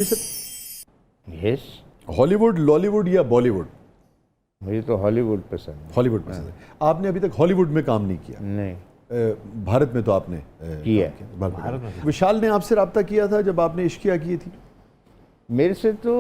Yes, Hollywood, Lollywood या बॉलीवुड? मुझे तो हॉलीवुड पसंद है। हॉलीवुड पसंद है। आपने अभी तक हॉलीवुड में काम नहीं किया? नहीं, भारत में तो आपने किया। भारत में। विशाल ने आपसे रब्ता किया था जब आपने इश्किया की थी? मेरे से तो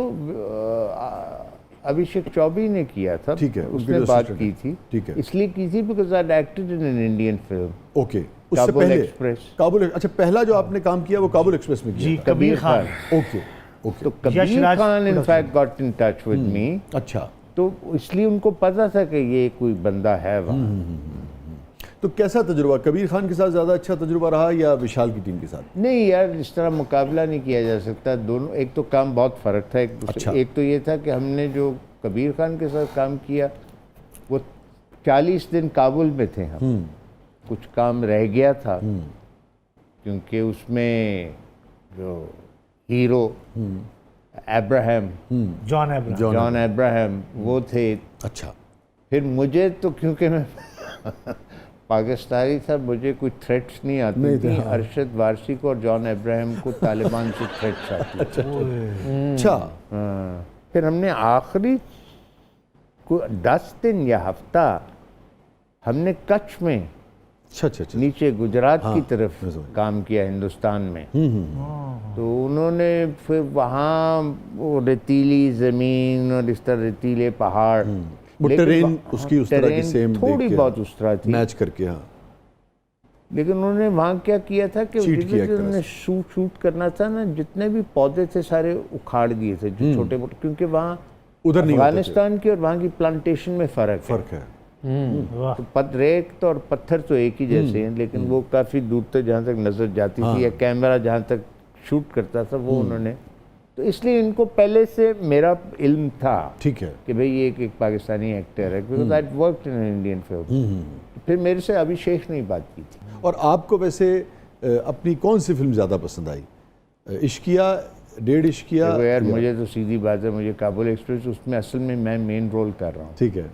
अभिषेक चौबे ने किया था। ठीक है, उनके उसने जो बात assistant की हैं। थी। ठीक है। इसलिए की थी because I acted in an Indian film okay, उससे काबुल पहले एक्सप्रेस। काबुल, अच्छा पहला जो आपने काम किया वो काबुल एक्सप्रेस में किया जी, था? कबीर खान। Okay okay. तो Kabir Yashraj Khan in production। Fact got in touch with me. अच्छा, तो इसलिए उनको पता था कि ये कोई बंदा है वहाँ। तो कैसा तजुर्बा? कबीर खान के साथ ज़्यादा अच्छा तजुर्बा रहा या विशाल की टीम के साथ? नहीं यार, इस तरह मुकाबला नहीं किया जा सकता। दोनों, एक तो काम बहुत फ़र्क था एक दूसरे। अच्छा। एक तो ये था कि हमने जो कबीर खान के साथ काम किया वो 40 दिन काबुल में थे हम। कुछ काम रह गया था क्योंकि उसमें जो हीरो अब्राहम, जॉन अब्राहम वो थे। अच्छा, फिर मुझे तो क्योंकि मैं पाकिस्तानी था, मुझे कोई थ्रेट्स नहीं आती नहीं थे, थी। हाँ। अरशद वारसी को और जॉन अब्राहम को तालिबान से थ्रेट्स आती थी। अच्छा, हाँ। फिर हमने आखिरी 10 दिन या हफ्ता हमने कच्छ में अच्छा, अच्छा, नीचे गुजरात हाँ, की तरफ मैं समझ काम किया हिंदुस्तान में। तो उन्होंने फिर वहाँ वो रेतीली ज़मीन और इस तरह रेतीले पहाड़, वो लेकिन टेरेन उसकी उस तरह की टेरेन सेम थोड़ी बहुत उस तरह थी। मैच करके, हाँ। लेकिन उन्होंने वहाँ क्या किया था कि चीट किया एक तरह उन्होंने शूट करना था ना, जितने भी पौधे थे सारे उखाड़ दिए थे जो छोटे मोटे, क्योंकि वहाँ उधर नहीं होते थे। अफगानिस्तान की और वहाँ की प्लांटेशन में फ़र्क है। फर्क है। तो रेत और पत्थर तो एक ही जैसे हैं, लेकिन वो काफ़ी दूर तक जहाँ तक नज़र जाती थी या कैमरा जहाँ तक शूट करता था वो उन्होंने, तो इसलिए इनको पहले से मेरा इल्म था ठीक है। कि भाई ये एक पाकिस्तानी एक्टर है, because I worked in Indian film. फिर मेरे से अभिषेक ने बात की थी। और आपको वैसे अपनी कौन सी फिल्म ज़्यादा पसंद आई? इश्किया, डेढ़ इश्किया? देखो यार, मुझे तो सीधी बात है, मुझे काबुल एक्सप्रेस, उसमें असल में मैं मेन रोल कर रहा हूँ। ठीक है।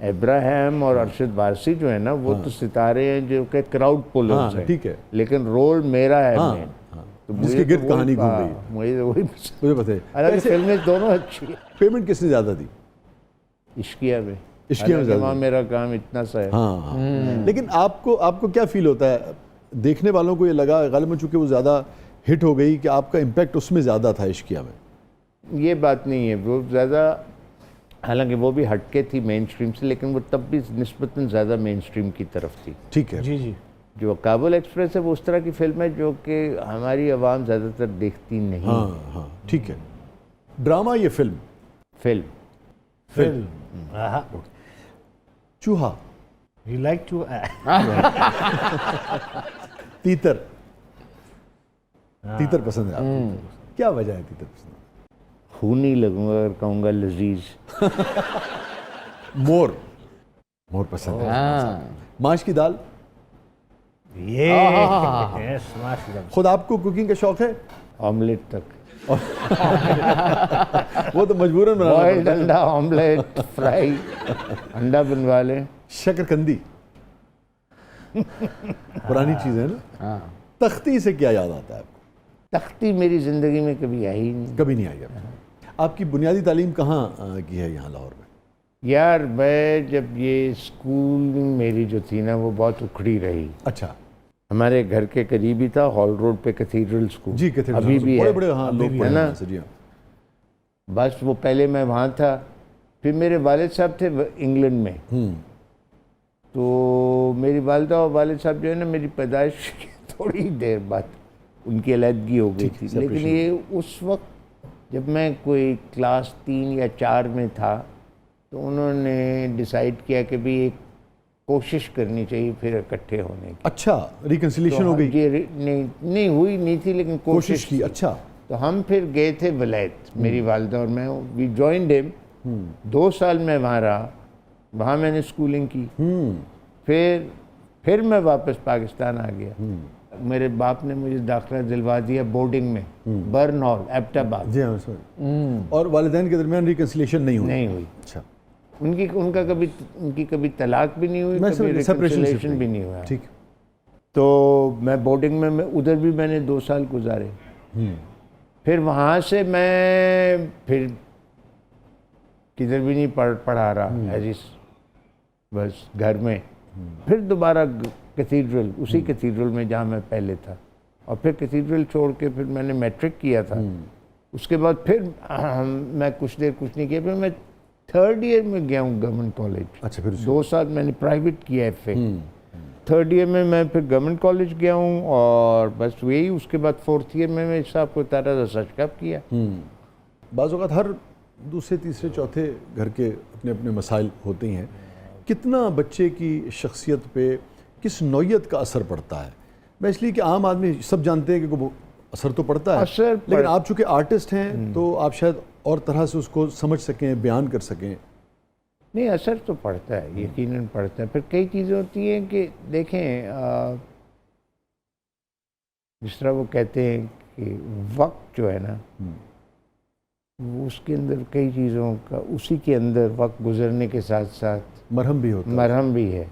अब्राहम और अरशद वारसी जो है ना, वो तो सितारे हैं जो कि क्राउड पुलर्स हैं। ठीक है। लेकिन रोल मेरा है हाँ, मेन। हाँ। तो जिसके मुझे गिर्द तो कहानी घूम हाँ, रही है। मुझे तो वही पसंद। मुझे बताइए, हालांकि फिल्में दोनों अच्छी है। पेमेंट किसने ज़्यादा दी? इश्किया में। इश्किया में हालांकि ज़्यादा वहाँ मेरा काम इतना सा है। हाँ, हाँ। लेकिन आपको क्या फील होता है? देखने वालों को ये लगा गालिबन चूंकि वो ज़्यादा हिट हो गई कि आपका इम्पैक्ट उसमें ज़्यादा था इश्किया में? ये बात नहीं है, वो ज़्यादा, हालांकि वो भी हटके थी मेन स्ट्रीम से, लेकिन वो तब भी निस्बतन ज़्यादा मेन स्ट्रीम की तरफ थी। ठीक है। जी जी। जो काबुल एक्सप्रेस है वो उस तरह की फिल्म है जो कि हमारी आवाम ज़्यादातर देखती नहीं। हाँ हाँ, ठीक है। ड्रामा ये फिल्म? फिल्म। चूहा, You like to तीतर? तीतर पसंद है आपको? क्या वजह है तीतर पसंद? खूनी लगूंगा अगर कहूँगा लजीज। मोर, मोर पसंद है। माश की दाल? ये स्माश एकदम। खुद आपको कुकिंग का शौक है? ऑमलेट तक, वो तो मजबूरन बनाना बॉइल्ड पड़ता है। अंडा, ऑमलेट, फ्राई, अंडा बनवा लें। शकरकंदी पुरानी चीज है ना। तख्ती से क्या याद आता है आपको? तख्ती मेरी ज़िंदगी में कभी आई ही नहीं। कभी नहीं आई आपको? आपकी बुनियादी तालीम कहाँ की है यहाँ लाहौर में? यार मैं जब ये स्कूल मेरी जो थी ना वो बहुत उखड़ी रही। अच्छा हमारे घर के करीब ही था, हॉल रोड पे कैथीड्रल स्कूल। जी, कैथेड्रल अभी भी बड़े है। बड़े, हाँ, लोग है पढ़े ना। हैं, जी हाँ। बस वो पहले मैं वहाँ था, फिर मेरे वालिद साहब थे इंग्लैंड में। तो मेरी वालिदा और वालिद साहब जो है ना, मेरी पैदाइश की थोड़ी देर बाद उनकी अलहदगी हो गई थी। लेकिन ये उस वक्त जब मैं कोई क्लास 3 या 4 में था, तो उन्होंने डिसाइड किया कि भी एक कोशिश करनी चाहिए फिर इकट्ठे होने की। अच्छा, रिकन्सिलिएशन हो गई? ये नहीं हुई नहीं थी, लेकिन कोशिश की। अच्छा, तो हम फिर गए थे वलैत, मेरी वालिदा और मैं। We joined him. 2 साल मैं वहाँ रहा, वहाँ मैंने स्कूलिंग की। फिर मैं वापस पाकिस्तान आ गया। मेरे बाप ने मुझे दाखिला दिलवा दिया बोर्डिंग में, बर्न हॉल, एबटाबाद। जी हाँ, समझ। और वालिदैन के दरमियान रिकन्सिलिएशन नहीं हुई? नहीं हुई। अच्छा, उनकी कभी तलाक भी नहीं हुई, मैं कभी रिकन्सिलिएशन भी नहीं हुआ। ठीक। तो मैं बोर्डिंग में, उधर भी मैंने 2 साल गुजारे। फिर वहाँ से मैं फिर किधर भी नहीं पढ़ा रहा एज बस घर में। फिर दोबारा कैथीड्रल, उसी कैथीड्रल में जहाँ मैं पहले था, और फिर कैथीड्रल छोड़ के फिर मैंने मैट्रिक किया था। उसके बाद फिर मैं कुछ नहीं किया, फिर मैं 3rd ईयर में गया हूँ गवर्नमेंट कॉलेज। अच्छा, फिर 2 साल मैंने प्राइवेट किया FA। 3rd ईयर में मैं फिर गवर्नमेंट कॉलेज गया हूँ, और बस वही उसके बाद 4th ईयर में मैं साहब को तारा दा सच कप किया। बाज़ औक़ात हर दूसरे तीसरे चौथे घर के अपने अपने मसाइल होते हैं। कितना बच्चे की शख्सियत पे किस नौइयत का असर पड़ता है? मैं इसलिए कि आम आदमी सब जानते हैं कि वो असर तो पड़ता है, लेकिन आप चूँकि आर्टिस्ट हैं तो आप शायद और तरह से उसको समझ सकें, बयान कर सकें। नहीं, असर तो पड़ता है, यकीनन पड़ता है। फिर कई चीज़ें होती हैं कि देखें, जिस तरह वो कहते हैं कि वक्त जो है ना, वो उसके अंदर कई चीज़ों का, उसी के अंदर वक्त गुजरने के साथ साथ मरहम भी होता है। मरहम भी है।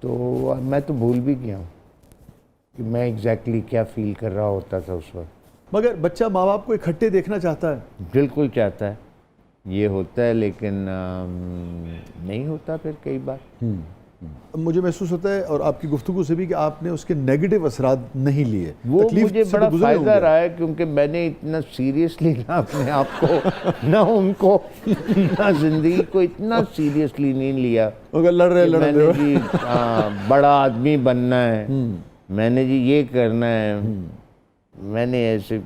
तो मैं तो भूल भी गया हूँ कि मैं एग्जैक्टली क्या फील कर रहा होता था उस वक्त। मगर बच्चा माँ बाप को इकट्ठे देखना चाहता है। बिल्कुल चाहता है, ये होता है, लेकिन नहीं होता फिर कई बार। मुझे महसूस होता है, और आपकी गुफ्तगू से भी, कि आपने उसके नेगेटिव असरात नहीं लिए। वो मुझे से बड़ा तो गुजरे फायदा होंगे। रहा है, क्योंकि मैंने इतना सीरियसली ना अपने आप को ना उनको ना जिंदगी को इतना सीरियसली नहीं लिया। मगर लड़ रहे कि लड़ मैंने रहे जी बड़ा आदमी बनना है, मैंने जी ये करना है, मैंने ऐसे।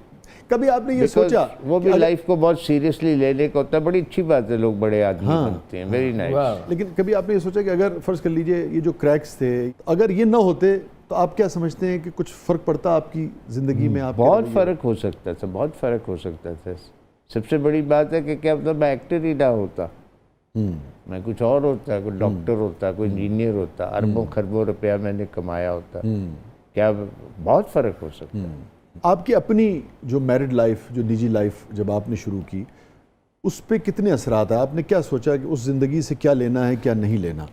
कभी आपने ये Because सोचा वो भी लाइफ को बहुत सीरियसली लेने का होता है। बड़ी अच्छी बात है, लोग बड़े आदमी बनते हैं, वेरी नाइस। लेकिन कभी आपने ये सोचा कि अगर फर्ज कर लीजिए ये जो क्रैक्स थे, अगर ये ना होते तो आप क्या समझते हैं कि कुछ फ़र्क पड़ता आपकी ज़िंदगी में? आप बहुत फ़र्क हो सकता था, बहुत फ़र्क हो सकता था। सबसे बड़ी बात है कि क्या मतलब मैं एक्टर ही ना होता, मैं कुछ और होता, कोई डॉक्टर होता, कोई इंजीनियर होता, अरबों खरबों रुपया मैंने कमाया होता, क्या बहुत फ़र्क हो सकता है। आपकी अपनी जो मैरिड लाइफ, जो निजी लाइफ जब आपने शुरू की, उस पे कितने असरात आए? आपने क्या सोचा कि उस ज़िंदगी से क्या लेना है, क्या नहीं लेना?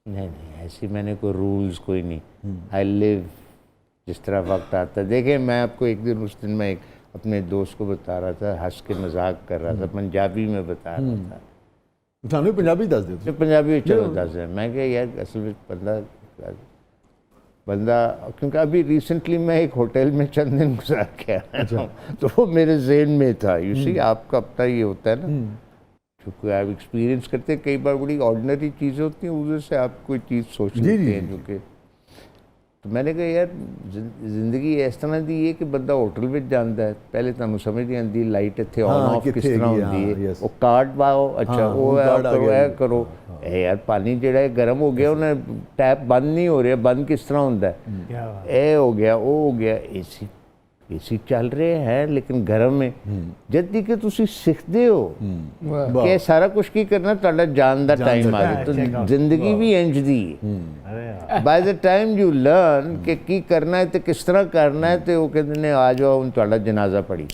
नहीं, ऐसी मैंने कोई रूल्स कोई नहीं। आई लिव जिस तरह वक्त आता है। देखिए, मैं आपको एक दिन, उस दिन मैं एक अपने दोस्त को बता रहा था, हंस के मजाक कर रहा था, पंजाबी में बता रहा था। थाने पंजाबी दस दे। पंजाबी चलो दस है। मैं क्या यार, असल में बंदा क्योंकि अभी रिसेंटली मैं एक होटल में चंद दिन गुजार के आया हूँ, तो वो मेरे ज़हन में था। यू सी, आपका अपना ये होता है ना, क्योंकि आप एक्सपीरियंस करते हैं, कई बार बड़ी ऑर्डिनरी चीज़ें होती हैं, उधर से आप कोई चीज़ सोच लेते हैं जो कि। तो मैंने कहा यार, जिंदगी इस तरह दी है कि बंदा होटल में जाता है, पहले तुहानू समझ नहीं आती लाइट इत्थे ऑन ऑफ किस तरह होती है, वो कार्ड पाओ, अच्छा वो करो, ऐ करो, यार पानी जिहड़ा है गर्म हो गया, उन्हें टैप बंद नहीं हो रहा, बंद किस तरह होता है, ए हो गया, वो हो गया। एसी चल रहे हैं लेकिन गर्म है। जद दी कि तुसी सीखते हो कि सारा कुछ की करना, तुहाडा जान दा टाइम आ गया, तो जिंदगी भी इंज दी है। By the time you learn कि की करना है तो किस तरह करना है, तो वो कहते ने आ जाओ, हुण तुहाडा जनाजा पड़ी।